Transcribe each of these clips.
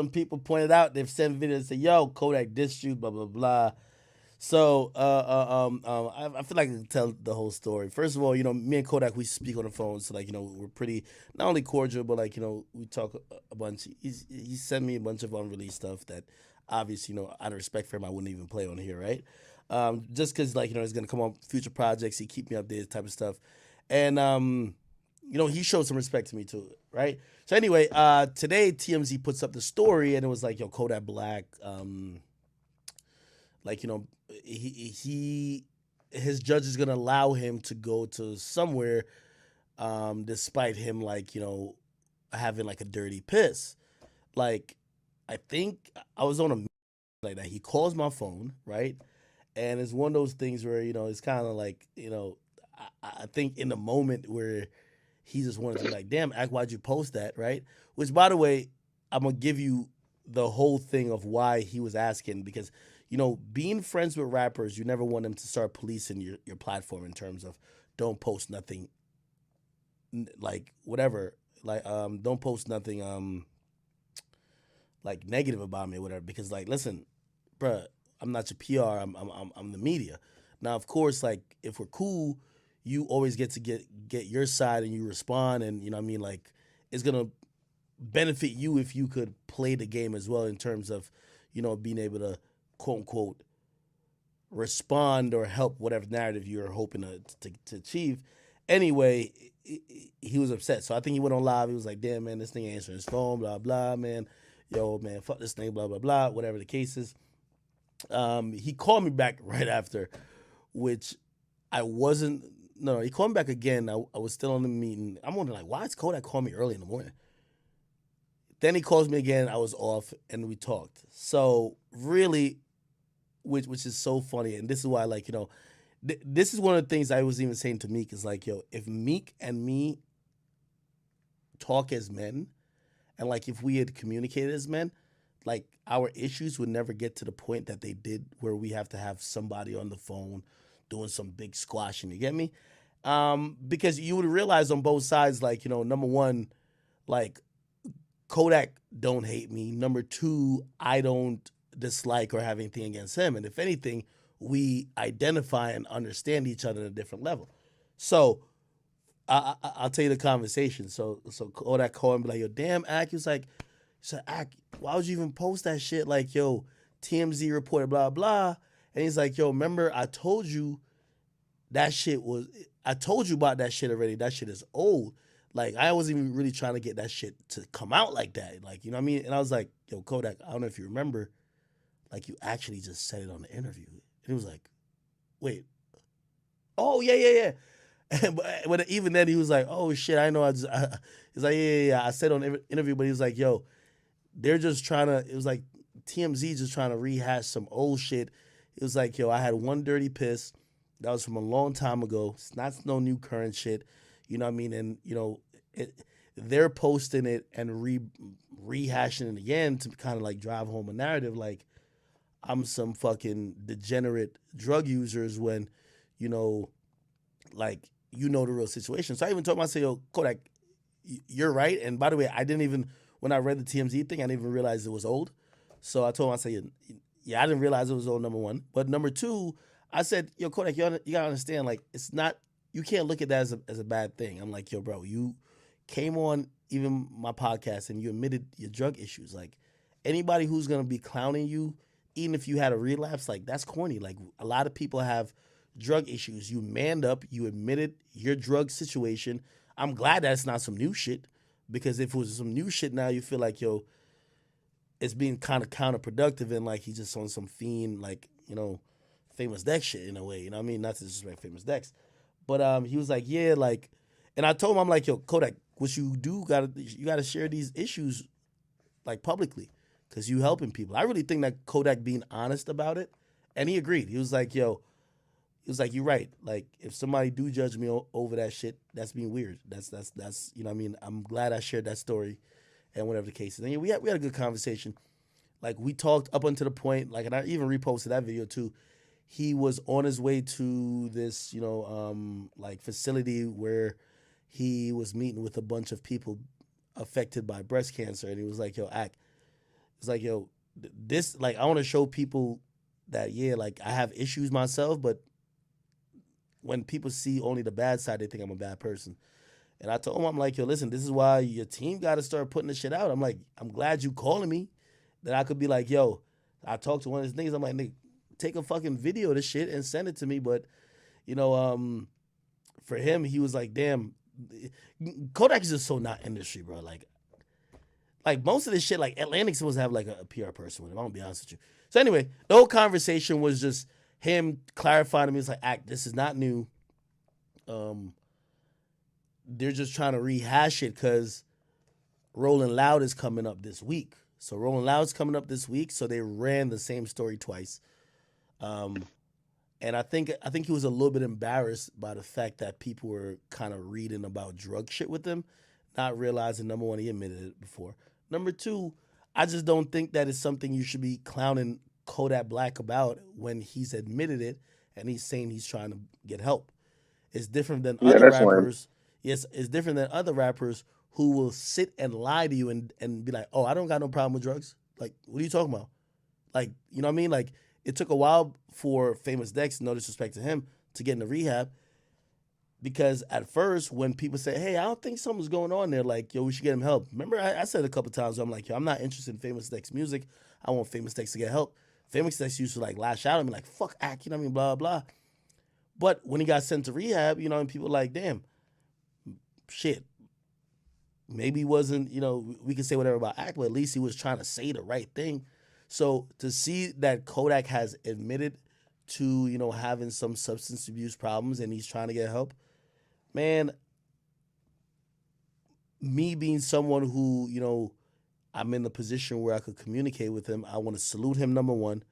some people pointed out, they've sent videos and say, yo, Kodak dissed you, blah, blah, blah. So I feel like I can tell the whole story. First of all, me and Kodak, we speak on the phone, so like we're pretty not only cordial, but like we talk a bunch. He sent me a bunch of unreleased stuff that obviously out of respect for him, I wouldn't even play on here, right? Just because like he's gonna come on future projects, he keep me updated, type of stuff, and he showed some respect to me too, right? So anyway, today TMZ puts up the story, and it was like yo Kodak Black, like he his judge is gonna allow him to go to somewhere, despite him like having like a dirty piss. Like I think I was on a like that. He calls my phone, right? And it's one of those things where it's kind of like I think in the moment where he just wanted to be like, damn, act, why'd you post that, right? Which, by the way, I'm gonna give you the whole thing of why he was asking because being friends with rappers, you never want them to start policing your platform in terms of don't post nothing like whatever, like don't post nothing like negative about me or whatever, because like listen, bruh, I'm not your PR. I'm the media. Now, of course, like if we're cool, you always get to get your side and you respond, and you know what I mean. Like it's gonna benefit you if you could play the game as well in terms of being able to quote unquote respond or help whatever narrative you're hoping to achieve. Anyway, he was upset, so I think he went on live. He was like, "Damn man, this thing ain't answering his phone, blah blah man, yo man, fuck this thing, blah blah blah, whatever the case is." He called me back right after, which I wasn't. No, he called me back again. I was still on the meeting. I'm wondering like, why is Kodak call me early in the morning? Then he calls me again. I was off, and we talked. So really, which is so funny, and this is why like this is one of the things I was even saying to Meek is like, yo, if Meek and me talk as men, and like if we had communicated as men, like our issues would never get to the point that they did, where we have to have somebody on the phone doing some big squashing. You get me? Because you would realize on both sides, like number one, like Kodak don't hate me. Number two, I don't dislike or have anything against him. And if anything, we identify and understand each other at a different level. So I'll tell you the conversation. So Kodak called and be like, yo, damn, Ak. He said, Ak, why would you even post that shit? Like, yo, TMZ reported blah blah. And he's like, yo, remember I told you that shit was I told you about that shit already. That shit is old. Like I wasn't even really trying to get that shit to come out like that. Like, you know what I mean? And I was like, yo, Kodak, I don't know if you remember, like you actually just said it on the interview. And he was like, wait, oh yeah, yeah, yeah. but even then he was like, oh shit, I know he's like, yeah. I said on the interview, but he was like, yo, they're just trying to, it was like TMZ just trying to rehash some old shit. It was like, yo, I had one dirty piss. That was from a long time ago. It's not no new current shit. You know what I mean? And, they're posting it and rehashing it again to kind of like drive home a narrative like I'm some fucking degenerate drug users when, you know, like, the real situation. So I even told him, I said, yo, Kodak, you're right. And by the way, I didn't even, when I read the TMZ thing, I didn't even realize it was old. So I told him, I said, yeah, I didn't realize it was old, number one. But number two, I said, yo, Kodak, you gotta understand, like, it's not, you can't look at that as a bad thing. I'm like, yo, bro, you came on even my podcast and you admitted your drug issues. Like, anybody who's gonna be clowning you, even if you had a relapse, like, that's corny. Like, a lot of people have drug issues. You manned up, you admitted your drug situation. I'm glad that's not some new shit, because if it was some new shit now, you feel like, yo, it's being kind of counterproductive and like he's just on some fiend, like, famous Dex shit in a way. You know what I mean? Not to disrespect famous Dex. But he was like, yeah, like, and I told him, I'm like, yo, Kodak, what you gotta share these issues like publicly, because you helping people. I really think that Kodak being honest about it, and he agreed. He was like, yo, he was like, you're right. Like, if somebody do judge me over that shit, that's being weird. That's you know what I mean. I'm glad I shared that story, and whatever the case is. And yeah, we had a good conversation. Like, we talked up until the point, like, and I even reposted that video too. He was on his way to this, like, facility where he was meeting with a bunch of people affected by breast cancer, and he was like, "Yo, Act, It's like, yo, this, like, I want to show people that, yeah, like, I have issues myself, but when people see only the bad side, they think I'm a bad person. And I told him, I'm like, yo, listen, this is why your team got to start putting this shit out. I'm like, I'm glad you calling me, that I could be like, yo, I talked to one of his niggas. I'm like, nigga, take a fucking video of this shit and send it to me. But, you know, for him, he was like, damn, Kodak is just so not industry, bro. Like most of this shit, like Atlantic supposed to have like a PR person with him. I'm gonna be honest with you. So anyway, the whole conversation was just him clarifying to me. It's like, act, this is not new. Um, they're just trying to rehash it because Rolling Loud is coming up this week. So Rolling Loud's coming up this week. So they ran the same story twice. Um, and I think he was a little bit embarrassed by the fact that people were kind of reading about drug shit with him, not realizing, number one, he admitted it before. Number two, I just don't think that is something you should be clowning Kodak Black about when he's admitted it and he's saying he's trying to get help. It's different than Yeah, other that's lame. rappers. Yes, it's different than other rappers who will sit and lie to you and be like, oh, I don't got no problem with drugs. Like, what are you talking about? Like, you know what I mean? Like, it took a while for Famous Dex, no disrespect to him, to get into rehab. Because at first, when people say, hey, I don't think something's going on there, like, yo, we should get him help. Remember, I said a couple times, I'm like, yo, I'm not interested in Famous Dex music. I want Famous Dex to get help. Famous Dex used to like lash out at me, like, fuck act, you know what I mean? Blah, blah. But when he got sent to rehab, you know, and people were like, damn, shit, maybe he wasn't, you know, we can say whatever about act, but at least he was trying to say the right thing. So to see that Kodak has admitted to, you know, having some substance abuse problems and he's trying to get help, man, me being someone who, you know, I'm in the position where I could communicate with him, I want to salute him, number one.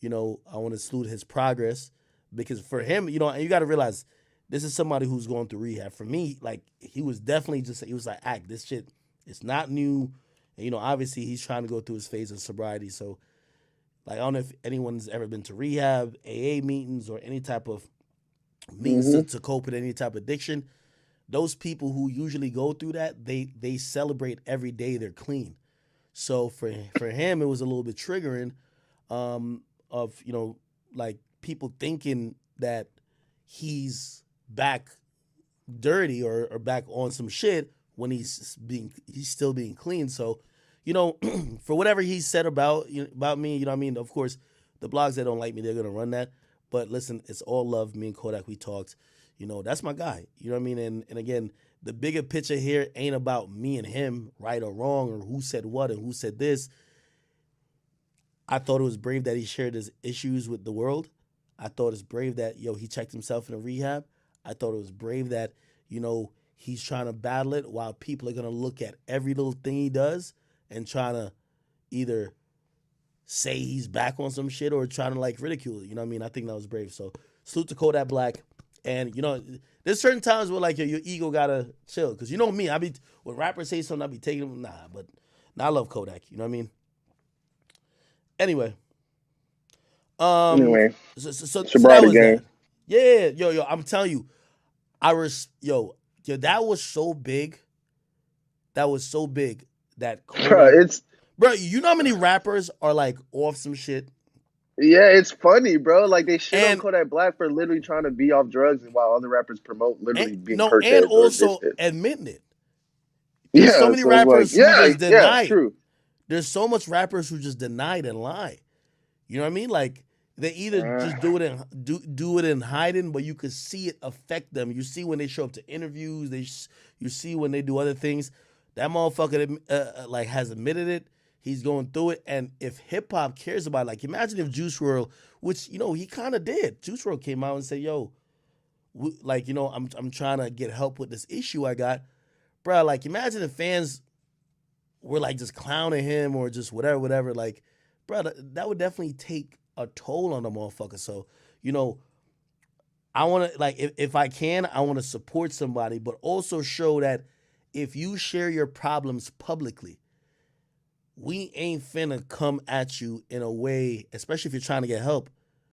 You know, I want to salute his progress because for him, you know, and you got to realize this is somebody who's going through rehab. For me, like, he was definitely just, he was like, act, this shit, it's not new. And, you know, obviously he's trying to go through his phase of sobriety. So, like, I don't know if anyone's ever been to rehab, AA meetings, or any type of meetings Hmm. to cope with any type of addiction. Those people who usually go through that, they celebrate every day they're clean. So for him, it was a little bit triggering, of, you know, like people thinking that he's back dirty or back on some shit when he's still being clean. So, you know, for whatever he said about, you know, about me, you know what I mean? Of course, the blogs that don't like me, they're gonna run that. But listen, it's all love. Me and Kodak, we talked. You know, that's my guy. You know what I mean? And again, the bigger picture here ain't about me and him, right or wrong, or who said what and who said this. I thought it was brave that he shared his issues with the world. I thought it's brave that, yo, he checked himself in a rehab. I thought it was brave that, you know, he's trying to battle it while people are gonna look at every little thing he does and trying to either say he's back on some shit or trying to like ridicule it. You know what I mean? I think that was brave. So salute to Kodak Black. And you know, there's certain times where like your ego gotta chill. Cause you know me, I be when rappers say something, I be taking them. Nah, but nah, I love Kodak. You know what I mean? Anyway, um, Anyway, so that sobriety was gang. that. Yeah, yo, I'm telling you, yo, that was so big. That was so big that Bro, Kodak, it's bro. You know how many rappers are like off some shit, yeah, it's funny, bro. Like they shit on and Kodak Black for literally trying to be off drugs, and while other rappers promote and literally being no, and perkheads or also addicted. admitting it. There's so Yeah, many so it's like, rappers who yeah, just yeah, deny it. true. There's so much rappers who just denied and lie. You know what I mean? Like they either Uh, just do it and do it in hiding, but you could see it affect them. You see when they show up to interviews. You see when they do other things. That motherfucker like has admitted it. He's going through it, and if hip hop cares about it, like imagine if Juice WRLD, which you know he kind of did. Juice WRLD came out and said, "Yo, like you know I'm trying to get help with this issue I got, bro." Like imagine if fans were like just clowning him or just whatever. Like, bro, that would definitely take a toll on the motherfucker. So, you know, I want to like if I can, I want to support somebody, but also show that if you share your problems publicly, we ain't finna come at you in a way, especially if you're trying to get help,